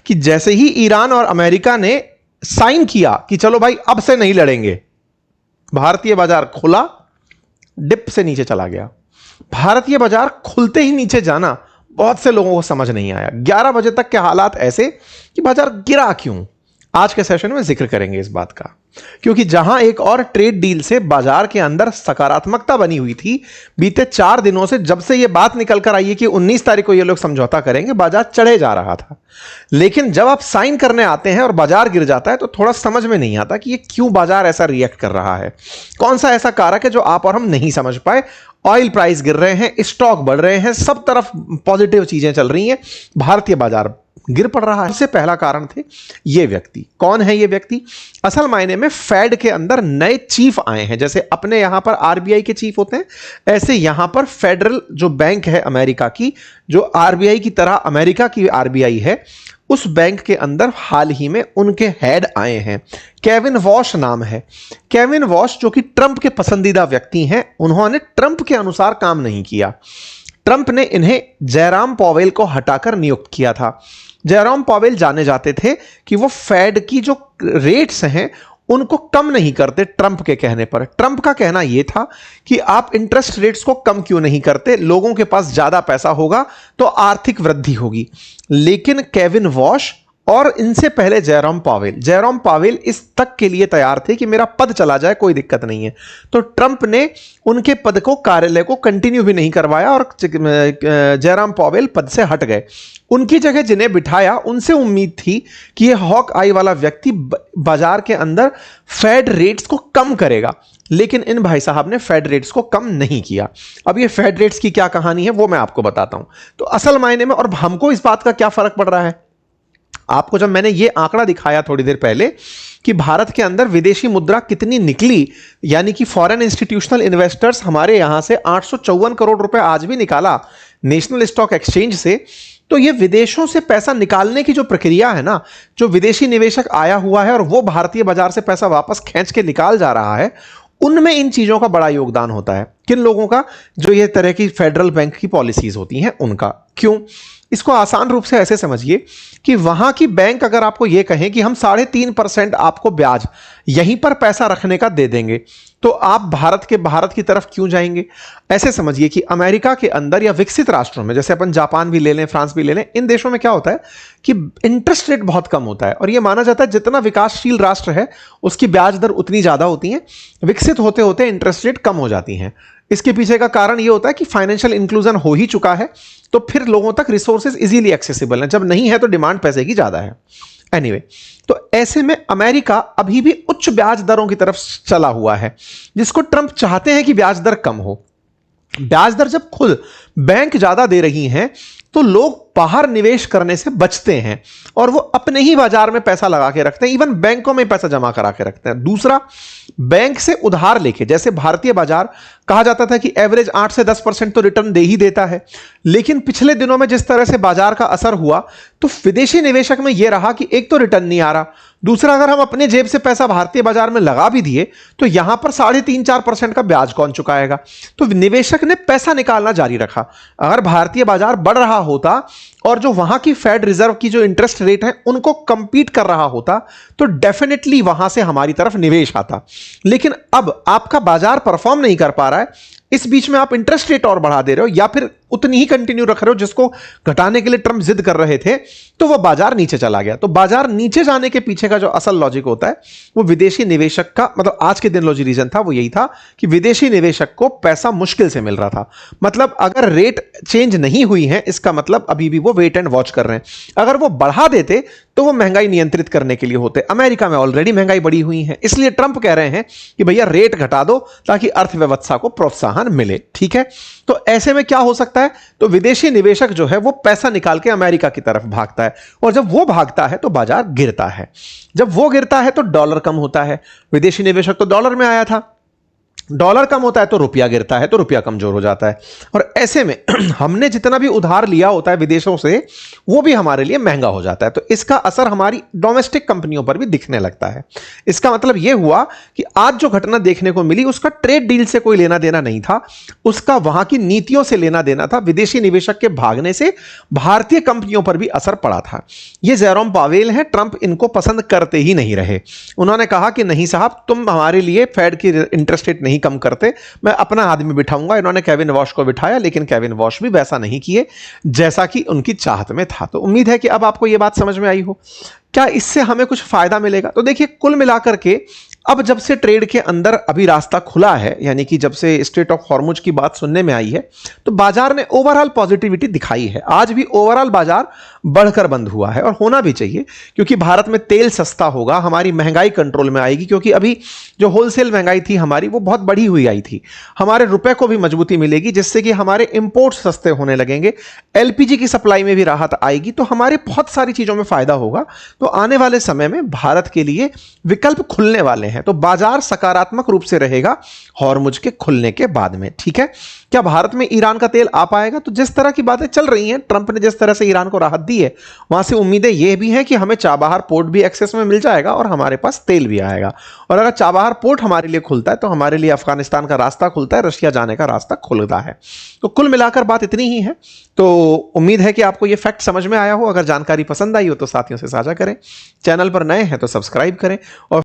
कि जैसे ही ईरान और अमेरिका ने साइन किया कि चलो भाई अब से नहीं लड़ेंगे, भारतीय बाजार खुला, डिप से नीचे चला गया। भारतीय बाजार खुलते ही नीचे जाना बहुत से लोगों को समझ नहीं आया। 11 बजे तक के हालात ऐसे कि बाजार गिरा क्यों, आज के सेशन में जिक्र करेंगे इस बात का, क्योंकि जहां एक और ट्रेड डील से बाजार के अंदर सकारात्मकता बनी हुई थी, बीते 4 दिनों से जब से यह बात निकल कर आई है कि 19 तारीख को ये लोग समझौता करेंगे, बाजार चढ़े जा रहा था। लेकिन जब आप साइन करने आते हैं और बाजार गिर जाता है तो थोड़ा समझ में नहीं आता कि ये क्यों बाजार ऐसा रिएक्ट कर रहा है, कौन सा ऐसा कारक है जो आप और हम नहीं समझ पाए। ऑयल प्राइस गिर रहे हैं, स्टॉक बढ़ रहे हैं, सब तरफ पॉजिटिव चीजें चल रही हैं, भारतीय बाजार गिर पड़ रहा है। सबसे पहला कारण थे ये व्यक्ति। कौन है ये व्यक्ति? असल मायने में फेड के अंदर नए चीफ आए हैं। जैसे अपने यहां पर आरबीआई के चीफ होते हैं, ऐसे यहां पर फेडरल जो बैंक है अमेरिका की, जो आरबीआई की तरह अमेरिका की आरबीआई है, उस बैंक के अंदर हाल ही में उनके हेड आए हैं। केविन वॉश नाम है। केविन वॉश जो कि ट्रंप के पसंदीदा व्यक्ति हैं, उन्होंने ट्रंप के अनुसार काम नहीं किया। ट्रंप ने इन्हें जयराम पॉवेल को हटाकर नियुक्त किया था। जयराम पॉवेल जाने जाते थे कि वो फेड की जो रेट्स हैं उनको कम नहीं करते ट्रंप के कहने पर। ट्रंप का कहना यह था कि आप इंटरेस्ट रेट्स को कम क्यों नहीं करते, लोगों के पास ज्यादा पैसा होगा तो आर्थिक वृद्धि होगी। लेकिन केविन वॉश और इनसे पहले जयराम पावेल इस तक के लिए तैयार थे कि मेरा पद चला जाए, कोई दिक्कत नहीं है। तो ट्रंप ने उनके पद को, कार्यालय को कंटिन्यू भी नहीं करवाया और जयराम पावेल पद से हट गए। उनकी जगह जिन्हें बिठाया उनसे उम्मीद थी कि यह हॉक आई वाला व्यक्ति बाजार के अंदर फेड रेट्स को कम करेगा, लेकिन इन भाई साहब ने फेड रेट्स को कम नहीं किया। अब ये फेड रेट्स की क्या कहानी है वो मैं आपको बताता हूं। तो असल मायने में, और हमको इस बात का क्या फर्क पड़ रहा है, आपको जब मैंने ये आंकड़ा दिखाया थोड़ी देर पहले कि भारत के अंदर विदेशी मुद्रा कितनी निकली, यानी कि फॉरेन इंस्टीट्यूशनल इन्वेस्टर्स हमारे यहां से 854 करोड़ रुपए आज भी निकाला नेशनल स्टॉक एक्सचेंज से, तो ये विदेशों से पैसा निकालने की जो प्रक्रिया है ना, जो विदेशी निवेशक आया हुआ है और वो भारतीय बाजार से पैसा वापस खींच के निकाल जा रहा है, उनमें इन चीजों का बड़ा योगदान होता है। किन लोगों का? जो ये तरह की फेडरल बैंक की पॉलिसीज होती हैं उनका। क्यों? इसको आसान रूप से ऐसे समझिए कि वहां की बैंक अगर आपको यह कहें कि हम 3.5% आपको ब्याज यहीं पर पैसा रखने का दे देंगे, तो आप भारत की तरफ क्यों जाएंगे? ऐसे समझिए कि अमेरिका के अंदर या विकसित राष्ट्रों में, जैसे अपन जापान भी ले लें, फ्रांस भी ले लें, इन देशों में क्या होता है कि इंटरेस्ट रेट बहुत कम होता है और यह माना जाता है जितना विकासशील राष्ट्र है उसकी ब्याज दर उतनी ज्यादा होती है, विकसित होते होते इंटरेस्ट रेट कम हो जाती हैं। इसके पीछे का कारण यह होता है कि फाइनेंशियल इंक्लूजन हो ही चुका है, तो फिर लोगों तक रिसोर्सेज इजीली एक्सेसिबल हैं। जब नहीं है तो डिमांड पैसे की ज्यादा है। एनीवे, तो ऐसे में अमेरिका अभी भी उच्च ब्याज दरों की तरफ चला हुआ है, जिसको ट्रंप चाहते हैं कि ब्याज दर कम हो। ब्याज दर जब खुद बैंक ज्यादा दे रही हैं तो लोग बाहर निवेश करने से बचते हैं और वो अपने ही बाजार में पैसा लगा के रखते हैं, इवन बैंकों में पैसा जमा करा के रखते हैं। दूसरा, बैंक से उधार लेके, जैसे भारतीय बाजार कहा जाता था कि एवरेज 8 से 10% तो रिटर्न दे ही देता है, लेकिन पिछले दिनों में जिस तरह से बाजार का असर हुआ तो विदेशी निवेशक में यह रहा कि एक तो रिटर्न नहीं आ रहा, दूसरा अगर हम अपने जेब से पैसा भारतीय बाजार में लगा भी दिए तो यहां पर 3.5-4% का ब्याज कौन चुकाएगा। तो निवेशक ने पैसा निकालना जारी रखा। अगर भारतीय बाजार बढ़ रहा होता और जो वहां की फेड रिजर्व की जो इंटरेस्ट रेट है उनको कंपीट कर रहा होता तो डेफिनेटली वहां से हमारी तरफ निवेश आता। लेकिन अब आपका बाजार परफॉर्म नहीं कर पा रहा है, इस बीच में आप इंटरेस्ट रेट और बढ़ा दे रहे हो या फिर उतनी ही कंटिन्यू रख रहे हो जिसको घटाने के लिए ट्रंप जिद कर रहे थे, तो वह बाजार नीचे चला गया। तो बाजार नीचे जाने के पीछे का जो असल लॉजिक होता है वो विदेशी निवेशक का, मतलब आज के दिन जो रीजन था वो यही था कि विदेशी निवेशक को पैसा मुश्किल से मिल रहा था। मतलब अगर रेट चेंज नहीं हुई है इसका मतलब अभी भी वो वेट एंड वॉच कर रहे हैं। अगर वो बढ़ा देते तो वो महंगाई नियंत्रित करने के लिए होते। अमेरिका में ऑलरेडी महंगाई बढ़ी हुई है, इसलिए ट्रंप कह रहे हैं कि भैया रेट घटा दो ताकि अर्थव्यवस्था को प्रोत्साहन मिले। ठीक है, तो ऐसे में क्या हो सकता है, तो विदेशी निवेशक जो है वो पैसा निकाल के अमेरिका की तरफ भागता है और जब वो भागता है तो बाजार गिरता है। जब वो गिरता है तो डॉलर कम होता है। विदेशी निवेशक तो डॉलर में आया था, डॉलर कम होता है तो रुपया गिरता है, तो रुपया कमजोर हो जाता है। और ऐसे में हमने जितना भी उधार लिया होता है विदेशों से, वो भी हमारे लिए महंगा हो जाता है। तो इसका असर हमारी डोमेस्टिक कंपनियों पर भी दिखने लगता है। इसका मतलब यह हुआ कि आज जो घटना देखने को मिली उसका ट्रेड डील से कोई लेना देना नहीं था, उसका वहां की नीतियों से लेना देना था। विदेशी निवेशक के भागने से भारतीय कंपनियों पर भी असर पड़ा था। ये जेरोम पावेल हैं, ट्रंप इनको पसंद करते ही नहीं रहे। उन्होंने कहा कि नहीं साहब, तुम हमारे लिए फेड की इंटरेस्ट रेट नहीं कम करते, मैं अपना आदमी बिठाऊंगा। इन्होंने केविन वॉश को बिठाया, लेकिन केविन वॉश भी वैसा नहीं किए जैसा कि उनकी चाहत में था। तो उम्मीद है कि अब आपको यह बात समझ में आई हो। क्या इससे हमें कुछ फायदा मिलेगा? तो देखिए, कुल मिलाकर के अब जब से ट्रेड के अंदर अभी रास्ता खुला है, यानी कि जब से स्ट्रेट ऑफ हॉर्मुज की बात सुनने में आई है, तो बाजार ने ओवरऑल पॉजिटिविटी दिखाई है। आज भी ओवरऑल बाजार बढ़कर बंद हुआ है, और होना भी चाहिए, क्योंकि भारत में तेल सस्ता होगा, हमारी महंगाई कंट्रोल में आएगी। क्योंकि अभी जो होलसेल महंगाई थी हमारी, वो बहुत बढ़ी हुई आई थी। हमारे रुपए को भी मजबूती मिलेगी, जिससे कि हमारे इंपोर्ट सस्ते होने लगेंगे। एलपीजी की सप्लाई में भी राहत आएगी, तो हमारे बहुत सारी चीजों में फायदा होगा। तो आने वाले समय में भारत के लिए विकल्प खुलने वाले हैं। तो बाजार सकारात्मक रूप से रहेगा हॉर्मुज के खुलने के बाद में। ठीक है, क्या भारत में ईरान का तेल आ पाएगा? तो जिस तरह की बातें चल रही हैं, ट्रंप ने जिस तरह से ईरान को राहत दी है, वहां से उम्मीदें यह भी हैं कि हमें चाबहार पोर्ट भी एक्सेस में मिल जाएगा और हमारे पास तेल भी आएगा। और अगर चाबहार पोर्ट हमारे लिए खुलता है, तो हमारे लिए अफगानिस्तान का रास्ता खुलता है, रशिया जाने का रास्ता खुलता है। तो कुल मिलाकर बात इतनी ही है। तो उम्मीद है कि आपको यह फैक्ट समझ में आया हो। अगर जानकारी पसंद आई हो तो साथियों से साझा करें, चैनल पर नए हैं तो सब्सक्राइब करें, और